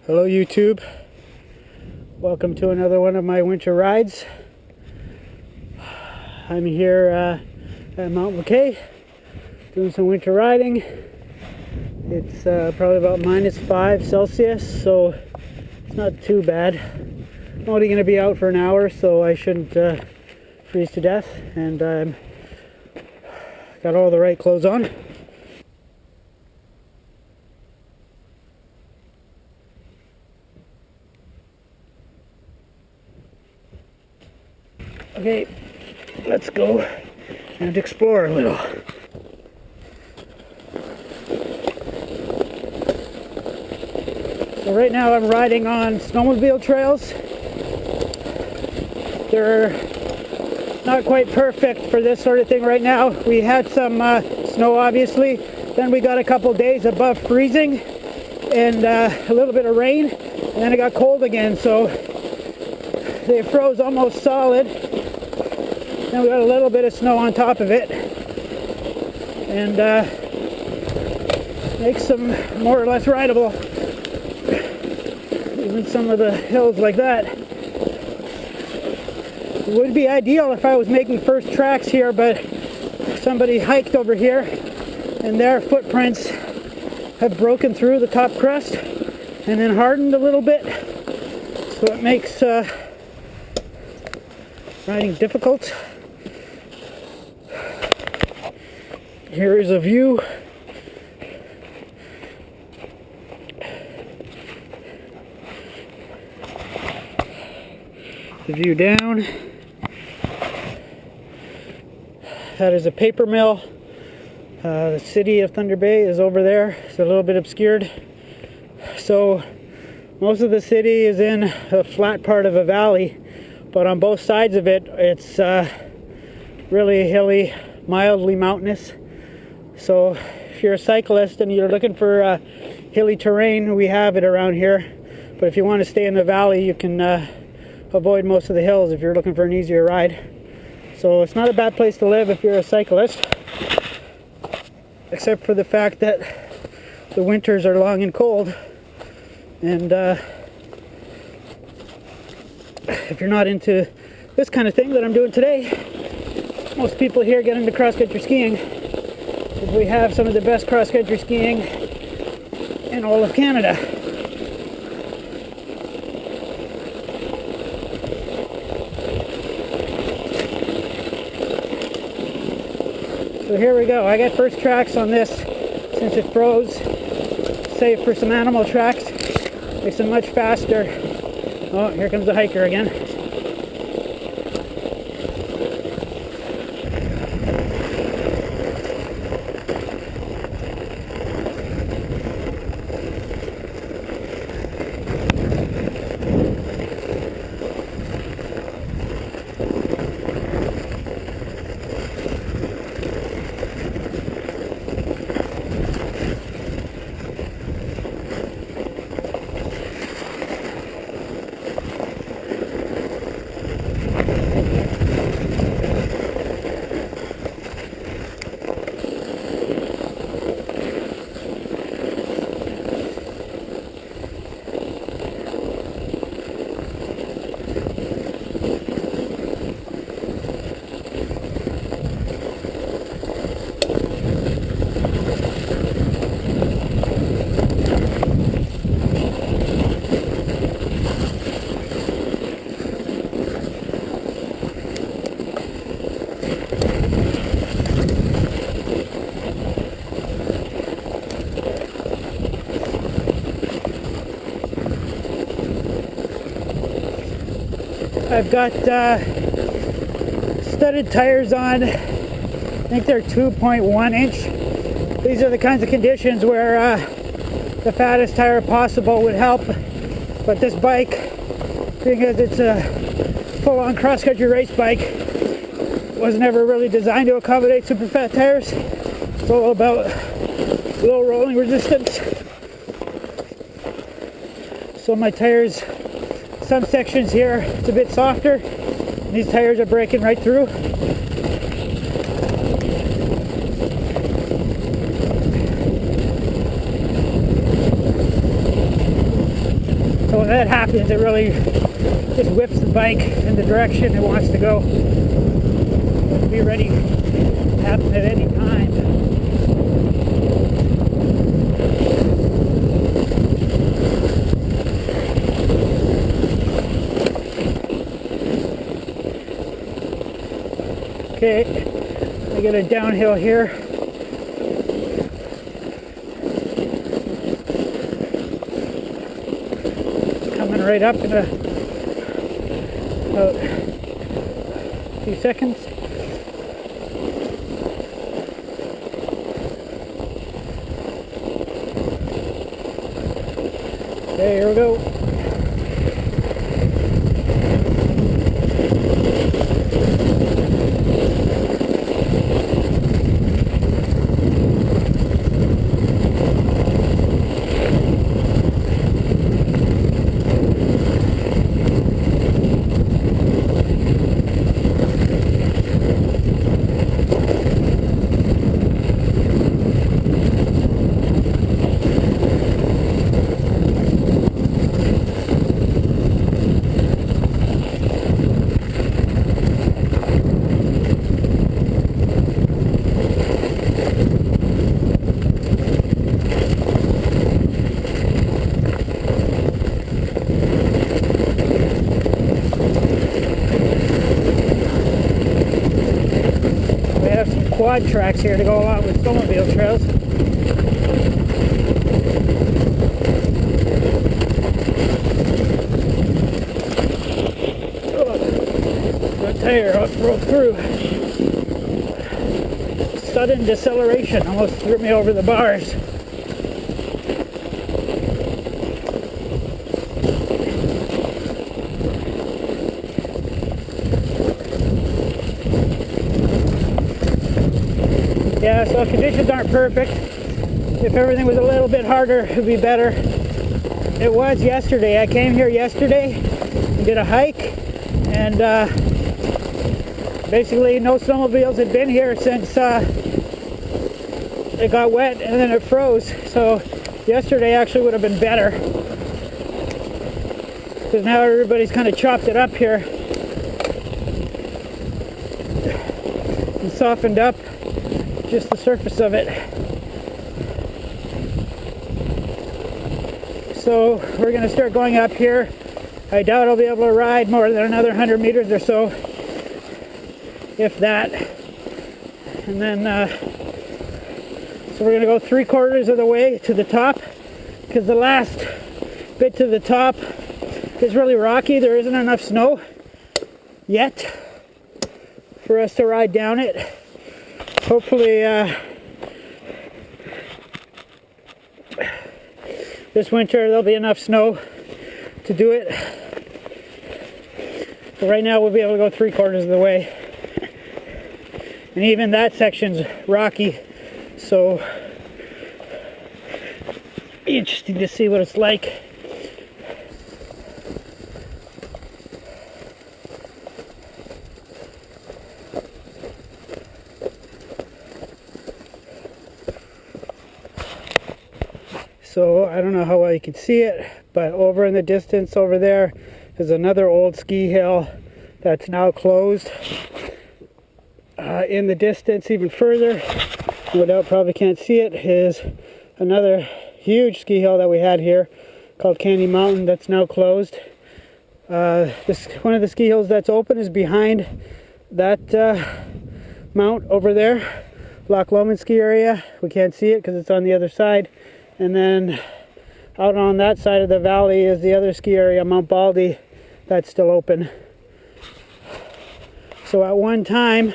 Hello YouTube, welcome to another one of my winter rides. I'm here at Mount Mckay doing some winter riding. It's probably about -5°C, so it's not too bad. I'm only going to be out for an hour, so I shouldn't freeze to death, and I've got all the right clothes on. Okay, let's go and explore a little. So right now I'm riding on snowmobile trails. They're not quite perfect for this sort of thing right now. We had some snow obviously, then we got a couple days above freezing and a little bit of rain, and then it got cold again, so they froze almost solid. Then we got a little bit of snow on top of it, and makes them more or less rideable. Even some of the hills like that. It would be ideal if I was making first tracks here, but somebody hiked over here and their footprints have broken through the top crust and then hardened a little bit, so it makes riding difficult. Here is a view. The view down. That is a paper mill. The city of Thunder Bay is over there. It's a little bit obscured. So most of the city is in a flat part of a valley, but on both sides of it, it's really hilly, mildly mountainous. So if you're a cyclist and you're looking for hilly terrain, we have it around here. But if you want to stay in the valley, you can avoid most of the hills if you're looking for an easier ride. So it's not a bad place to live if you're a cyclist, except for the fact that the winters are long and cold. And if you're not into this kind of thing that I'm doing today, most people here get into cross-country skiing. We have some of the best cross-country skiing in all of Canada. So here we go. I got first tracks on this since it froze. Safe for some animal tracks. Makes them much faster. Oh, here comes the hiker again. I've got studded tires on. I think they're 2.1 inch. These are the kinds of conditions where the fattest tire possible would help. But this bike, because it's a full-on cross-country race bike, was never really designed to accommodate super fat tires. It's all about low rolling resistance. So my tires, some sections here it's a bit softer. These tires are breaking right through. that happens, it really just whips the bike in the direction it wants to go. It'll be ready to happen at any time. Okay, I get a downhill here. Coming right up in about a few seconds. Okay, here we go. Quad tracks here to go along with snowmobile trails. The tire broke through. Sudden deceleration almost threw me over the bars. Yeah, so conditions aren't perfect. If everything was a little bit harder, it would be better. It was yesterday. I came here yesterday and did a hike, and basically no snowmobiles had been here since it got wet and then it froze. So yesterday actually would have been better, because now everybody's kind of chopped it up here and softened up just the surface of it. So we're going to start going up here. I doubt I'll be able to ride more than another 100 meters or so, if that. And then so we're going to go 3/4 of the way to the top, because the last bit to the top is really rocky. There isn't enough snow yet for us to ride down it. Hopefully this winter there'll be enough snow to do it. But right now we'll be able to go 3/4 of the way. And even that section's rocky, so interesting to see what it's like. So I don't know how well you can see it, but over in the distance over there is another old ski hill that's now closed. In the distance even further, no doubt probably can't see it, is another huge ski hill that we had here called Candy Mountain that's now closed. One of the ski hills that's open is behind that mount over there, Loch Lomond ski area. We can't see it because it's on the other side. And then out on that side of the valley is the other ski area, Mount Baldy, that's still open. So at one time,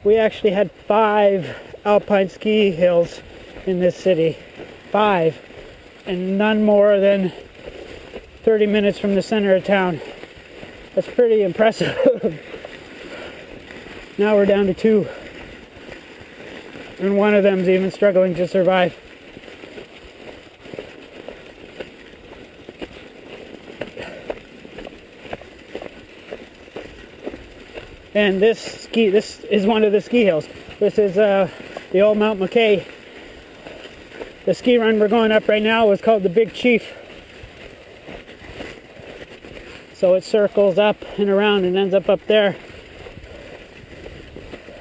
we actually had 5 alpine ski hills in this city. 5. And none more than 30 minutes from the center of town. That's pretty impressive. Now we're down to 2. And one of them's even struggling to survive. And this is one of the ski hills. This is the old Mount Mckay. The ski run we're going up right now is called the Big Chief. So it circles up and around and ends up there.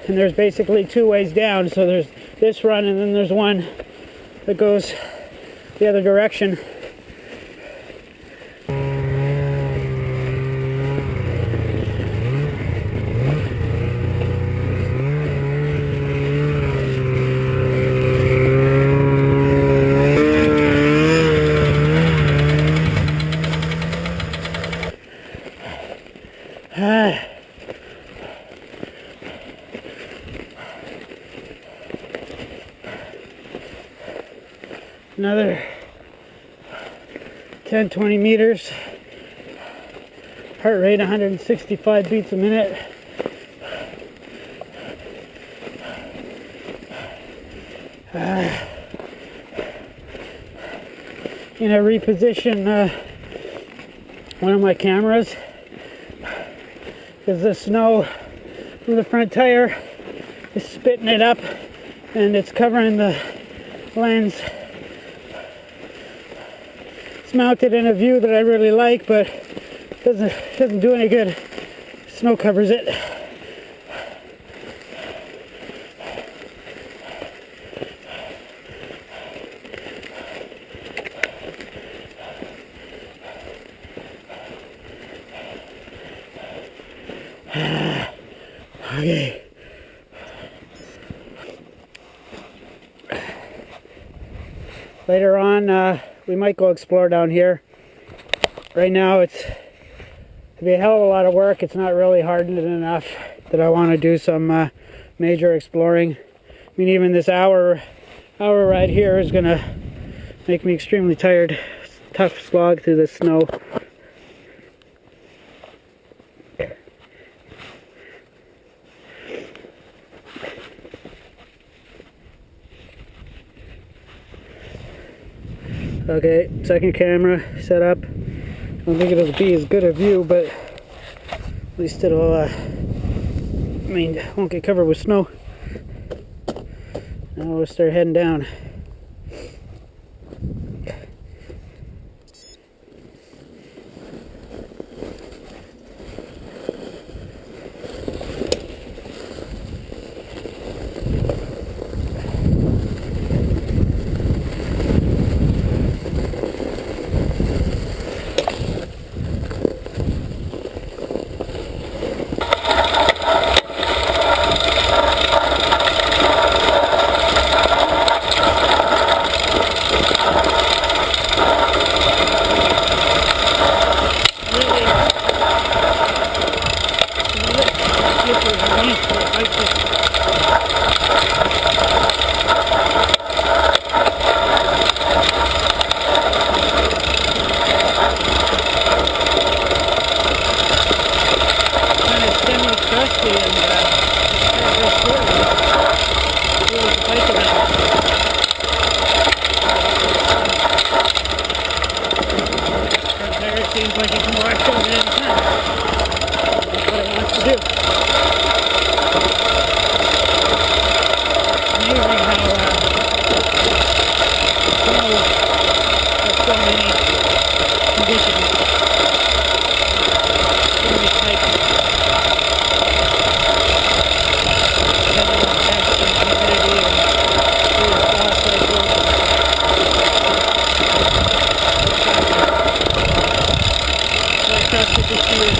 And there's basically two ways down. So there's this run and then there's one that goes the other direction. Another 10-20 meters, heart rate 165 beats a minute. Gonna reposition one of my cameras because the snow from the front tire is spitting it up and it's covering the lens. It's mounted in a view that I really like, but doesn't do any good. Snow covers it. Okay. Later on, we might go explore down here. Right now, it'd be a hell of a lot of work. It's not really hardened enough that I want to do some major exploring. I mean, even this hour ride here is gonna make me extremely tired. It's a tough slog through the snow. Okay, second camera set up. I don't think it'll be as good a view, but at least it'll, won't get covered with snow. Now we'll start heading down. Seems like it's more active than any time. That's what it wants to do. Amazing how snow has so many conditions. So many types. Depending on temperature and humidity and fluid thaw cycles. That's what this year is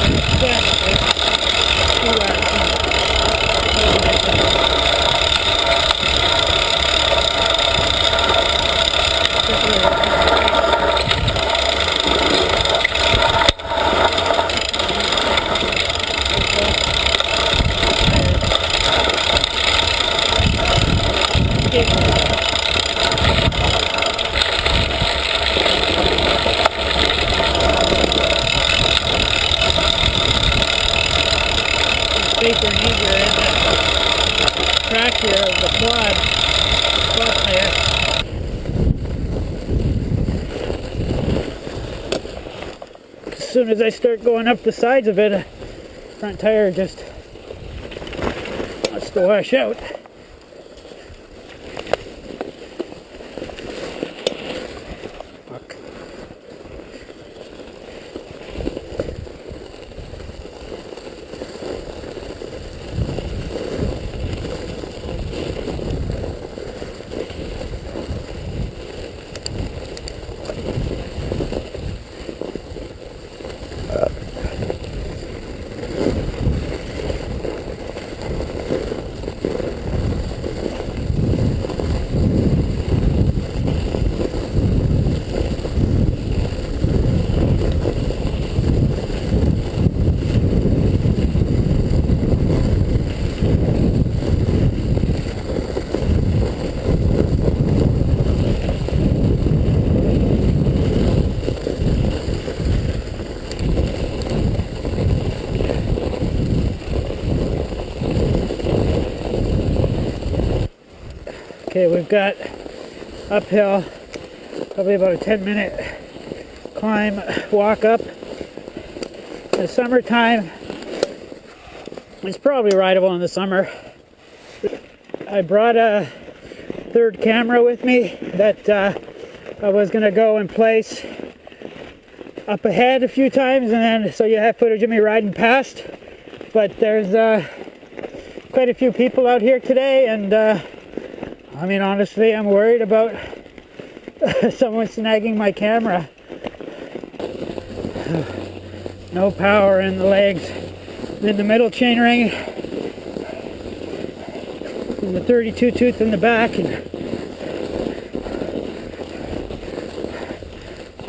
safer and easier in the track here of the quad tire. As soon as I start going up the sides of it, front tire just wants to wash out. Okay, we've got uphill, probably about a 10-minute climb, walk up. In the summertime, it's probably rideable in the summer. I brought a third camera with me that I was going to go and place up ahead a few times, and then so you have footage of me riding past. But there's quite a few people out here today, and I mean, honestly, I'm worried about someone snagging my camera. No power in the legs, in the middle chain ring, and the 32 tooth in the back, and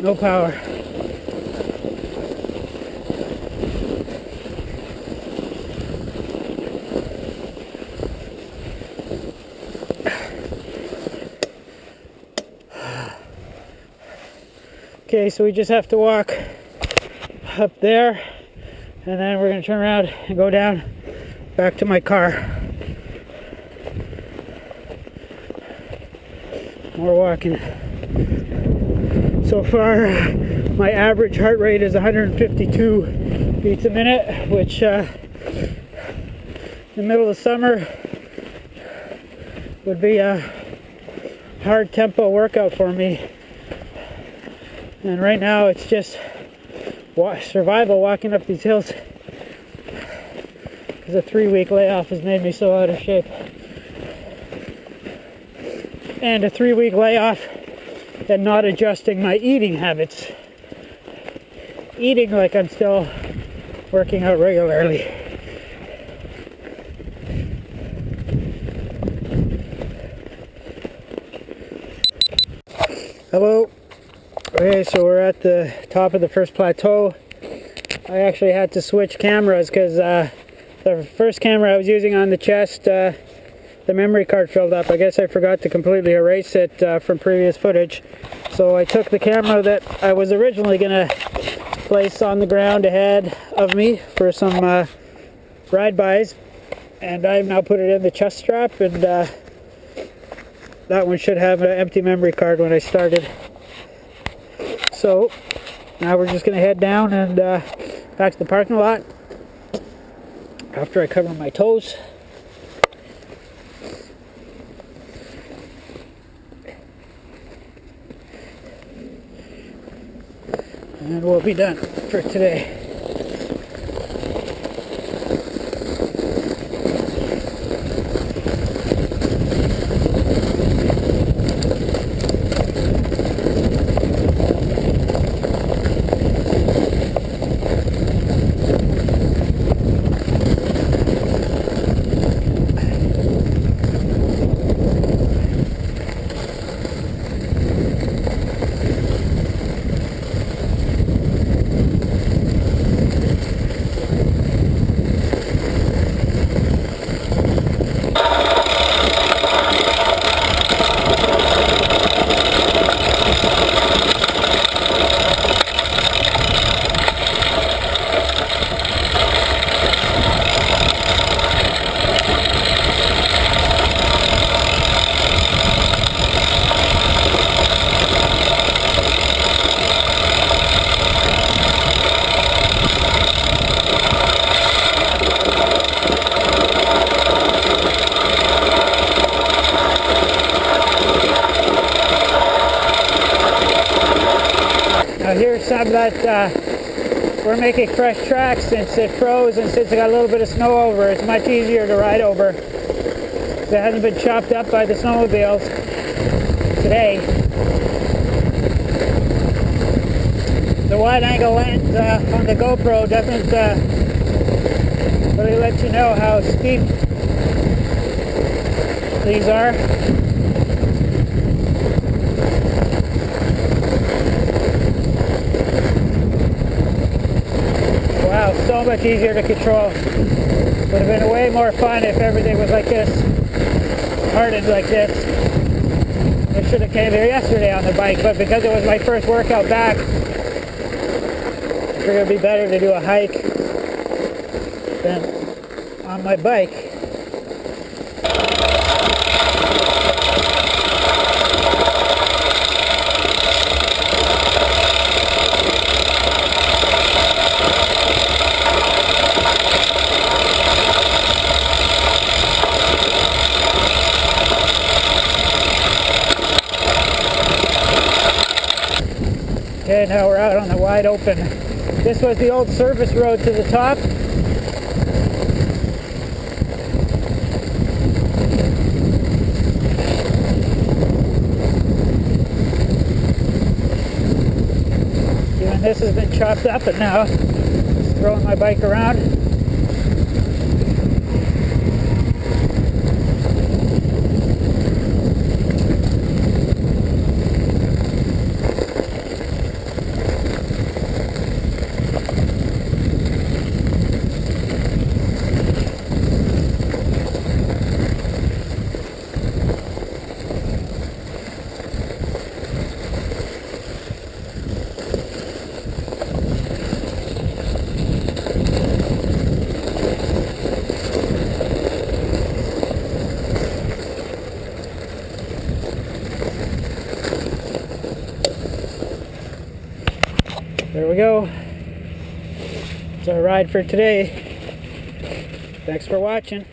no power. Okay, so we just have to walk up there, and then we're going to turn around and go down back to my car. More walking. So far, my average heart rate is 152 beats a minute, which in the middle of summer would be a hard tempo workout for me. And right now it's just survival walking up these hills, because a 3-week layoff has made me so out of shape. And a 3-week layoff and not adjusting my eating habits. Eating like I'm still working out regularly. Hello. Okay, so we're at the top of the first plateau. I actually had to switch cameras because the first camera I was using on the chest, the memory card filled up. I guess I forgot to completely erase it from previous footage. So I took the camera that I was originally going to place on the ground ahead of me for some ride-bys, and I've now put it in the chest strap, and that one should have an empty memory card when I started. So now we're just going to head down and back to the parking lot after I cover my toes. And we'll be done for today. Now here's some that we're making fresh tracks since it froze, and since it got a little bit of snow over, it's much easier to ride over. So it hasn't been chopped up by the snowmobiles today. The wide angle lens on the Gopro doesn't really let you know how steep these are. Wow, so much easier to control. Would have been way more fun if everything was like this, hardened like this. I should have came here yesterday on the bike, but because it was my first workout back, I figured it'd be better to do a hike than on my bike. Okay, now we're out on the wide open. This was the old service road to the top. Even this has been chopped up, and now just throwing my bike around. There we go. It's our ride for today. Thanks for watching.